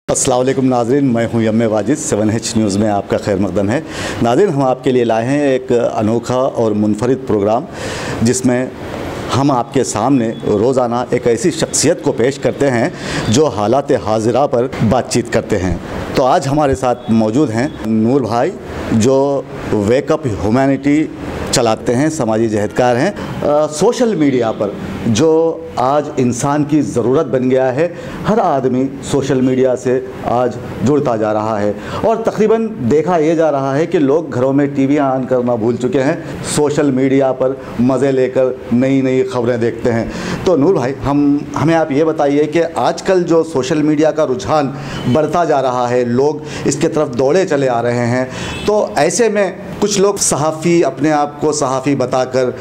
अस्सलाम वालेकुम नाज़रीन, मैं हूं यम्मे वाजिद। 7H न्यूज़ में आपका खैर मकदम है। नाज़रीन, हम आपके लिए लाए हैं एक अनोखा और मुनफरिद प्रोग्राम, जिसमें हम आपके सामने रोज़ाना एक ऐसी शख्सियत को पेश करते हैं जो हालात हाज़िरा पर बातचीत करते हैं। तो आज हमारे साथ मौजूद हैं नूर भाई, जो वेकअप ह्यूमैनिटी चलाते हैं, समाजी जहदकार हैं। सोशल मीडिया पर जो आज इंसान की ज़रूरत बन गया है, हर आदमी सोशल मीडिया से आज जुड़ता जा रहा है और तकरीबन देखा ये जा रहा है कि लोग घरों में टीवियाँ ऑन करना भूल चुके हैं, सोशल मीडिया पर मज़े लेकर नई नई खबरें देखते हैं। तो नूर भाई, हमें आप ये बताइए कि आजकल जो सोशल मीडिया का रुझान बढ़ता जा रहा है, लोग इसके तरफ दौड़े चले आ रहे हैं, तो ऐसे में कुछ लोग सहाफ़ी, अपने आप को सहाफ़ी बताकर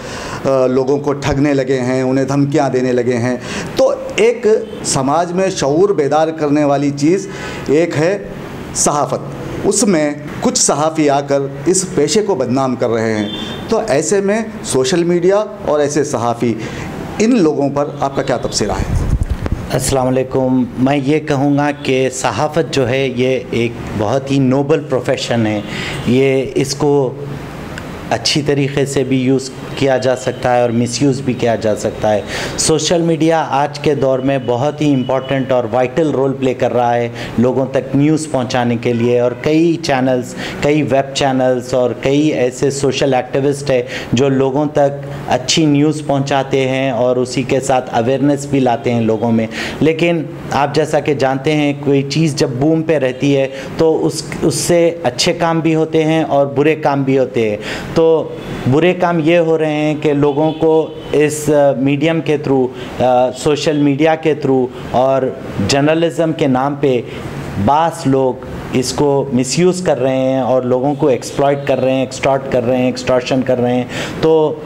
लोगों को ठगने लगे हैं, उन्हें धमकियां देने लगे हैं। तो एक समाज में शऊर बेदार करने वाली चीज़ एक है सहाफ़त, उसमें कुछ सहाफ़ी आकर इस पेशे को बदनाम कर रहे हैं। तो ऐसे में सोशल मीडिया और ऐसे सहाफ़ी, इन लोगों पर आपका क्या तबसरा है? अस्सलाम वालेकुम। मैं ये कहूँगा कि सहाफ़त जो है ये एक बहुत ही नोबल प्रोफेशन है। ये इसको अच्छी तरीक़े से भी यूज़ किया जा सकता है और मिसयूज़ भी किया जा सकता है। सोशल मीडिया आज के दौर में बहुत ही इम्पॉर्टेंट और वाइटल रोल प्ले कर रहा है लोगों तक न्यूज़ पहुंचाने के लिए, और कई चैनल्स, कई वेब चैनल्स और कई ऐसे सोशल एक्टिविस्ट है जो लोगों तक अच्छी न्यूज़ पहुंचाते हैं और उसी के साथ अवेयरनेस भी लाते हैं लोगों में। लेकिन आप जैसा कि जानते हैं, कोई चीज़ जब बूम पे रहती है तो उससे अच्छे काम भी होते हैं और बुरे काम भी होते हैं। तो बुरे काम ये हो रहे हैं कि लोगों को इस मीडियम के थ्रू, सोशल मीडिया के थ्रू और जर्नलिज़म के नाम पे बास लोग इसको मिसयूज़ कर रहे हैं और लोगों को एक्सप्लॉइट कर रहे हैं, एक्सटॉर्ट कर रहे हैं, एक्सटॉर्शन कर रहे हैं। तो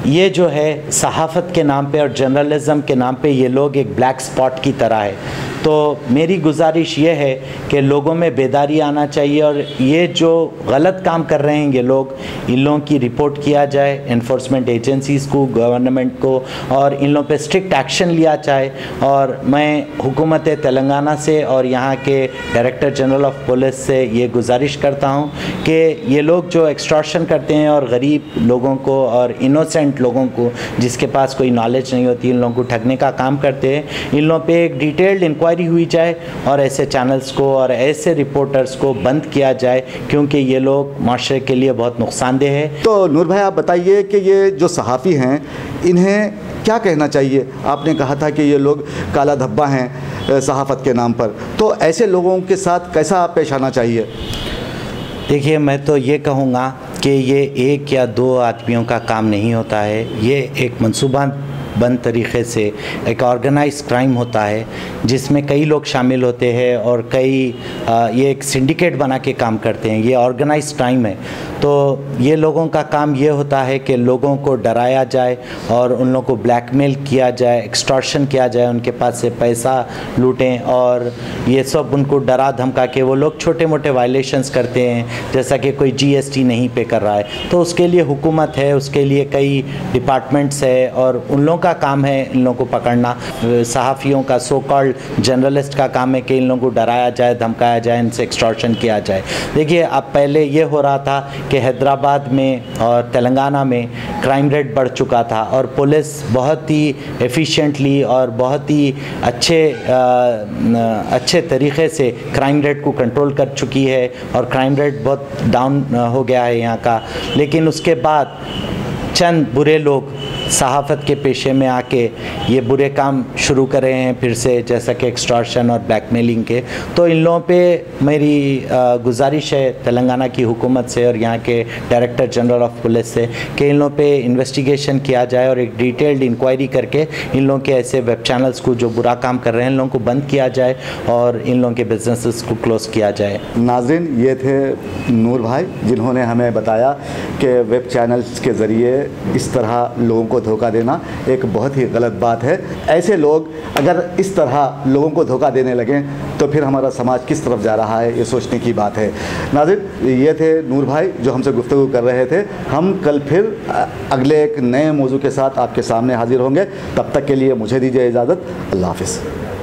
ये जो है सहाफ़त के नाम पे और जर्नलिज़म के नाम पे ये लोग एक ब्लैक स्पॉट की तरह है। तो मेरी गुजारिश ये है कि लोगों में बेदारी आना चाहिए और ये जो गलत काम कर रहे हैं ये लोग, इन लोगों की रिपोर्ट किया जाए एनफोर्समेंट एजेंसीज़ को, गवर्नमेंट को, और इन लोगों पे स्ट्रिक्ट एक्शन लिया जाए। और मैं हुकूमत तेलंगाना से और यहाँ के डायरेक्टर जनरल ऑफ पुलिस से ये गुजारिश करता हूँ कि ये लोग जो एक्सटॉर्शन करते हैं और गरीब लोगों को और इनोसेंट लोगों को, जिसके पास कोई नॉलेज नहीं होती, इन लोगों को ठगने का काम करते हैं, इन लोगों पे एक डिटेल्ड इंक्वायरी हुई जाए और ऐसे चैनल्स को और ऐसे रिपोर्टर्स को बंद किया जाए, क्योंकि ये लोग माशरे के लिए बहुत नुकसानदेह है। तो नूर भाई, आप बताइए कि ये जो सहाफ़ी हैं, इन्हें क्या कहना चाहिए? आपने कहा था कि ये लोग काला धब्बा हैं सहाफ़त के नाम पर, तो ऐसे लोगों के साथ कैसा पेश आना चाहिए? देखिए, मैं तो ये कहूँगा कि ये एक या दो आदमियों का काम नहीं होता है, ये एक मंसूबाबंद तरीक़े से एक ऑर्गेनाइज क्राइम होता है जिसमें कई लोग शामिल होते हैं और ये एक सिंडिकेट बना के काम करते हैं। ये ऑर्गेनाइज क्राइम है। तो ये लोगों का काम ये होता है कि लोगों को डराया जाए और उन लोगों को ब्लैकमेल किया जाए, एक्सटॉर्शन किया जाए, उनके पास से पैसा लूटें और ये सब उनको डरा धमका के वो लोग छोटे मोटे वायलेशंस करते हैं, जैसा कि कोई GST नहीं पे कर रहा है। तो उसके लिए हुकूमत है, उसके लिए कई डिपार्टमेंट्स है और उन लोगों का काम है इन लोगों को पकड़ना। सहाफ़ियों का, सो कॉल्ड जर्नलिस्ट का काम है कि इन लोगों को डराया जाए, धमकाया जाए, इनसे एक्सटॉर्शन किया जाए। देखिए, अब पहले ये हो रहा था कि हैदराबाद में और तेलंगाना में क्राइम रेट बढ़ चुका था और पुलिस बहुत ही एफिशिएंटली और बहुत ही अच्छे तरीक़े से क्राइम रेट को कंट्रोल कर चुकी है और क्राइम रेट बहुत डाउन हो गया है यहाँ का। लेकिन उसके बाद चंद बुरे लोग सहाफ़त के पेशे में आके ये बुरे काम शुरू कर रहे हैं फिर से, जैसा कि एक्सटॉर्शन और ब्लैकमेलिंग के। तो इन लोगों पे मेरी गुजारिश है तेलंगाना की हुकूमत से और यहाँ के डायरेक्टर जनरल ऑफ पुलिस से कि इन लोगों पे इन्वेस्टिगेशन किया जाए और एक डिटेल्ड इंक्वायरी करके इन लोगों के ऐसे वेब चैनल्स को जो बुरा काम कर रहे हैं इन लोगों को बंद किया जाए और इन लोगों के बिजनेसेस को क्लोज़ किया जाए। नाज़रीन, ये थे नूर भाई, जिन्होंने हमें बताया कि वेब चैनल्स के ज़रिए इस तरह लोगों को धोखा देना एक बहुत ही गलत बात है। ऐसे लोग अगर इस तरह लोगों को धोखा देने लगें तो फिर हमारा समाज किस तरफ जा रहा है, ये सोचने की बात है। नाज़रीन, ये थे नूर भाई जो हमसे गुफ्तगू कर रहे थे। हम कल फिर अगले एक नए मौजू के साथ आपके सामने हाजिर होंगे। तब तक के लिए मुझे दीजिए इजाज़त। अल्लाह हाफ़िज़।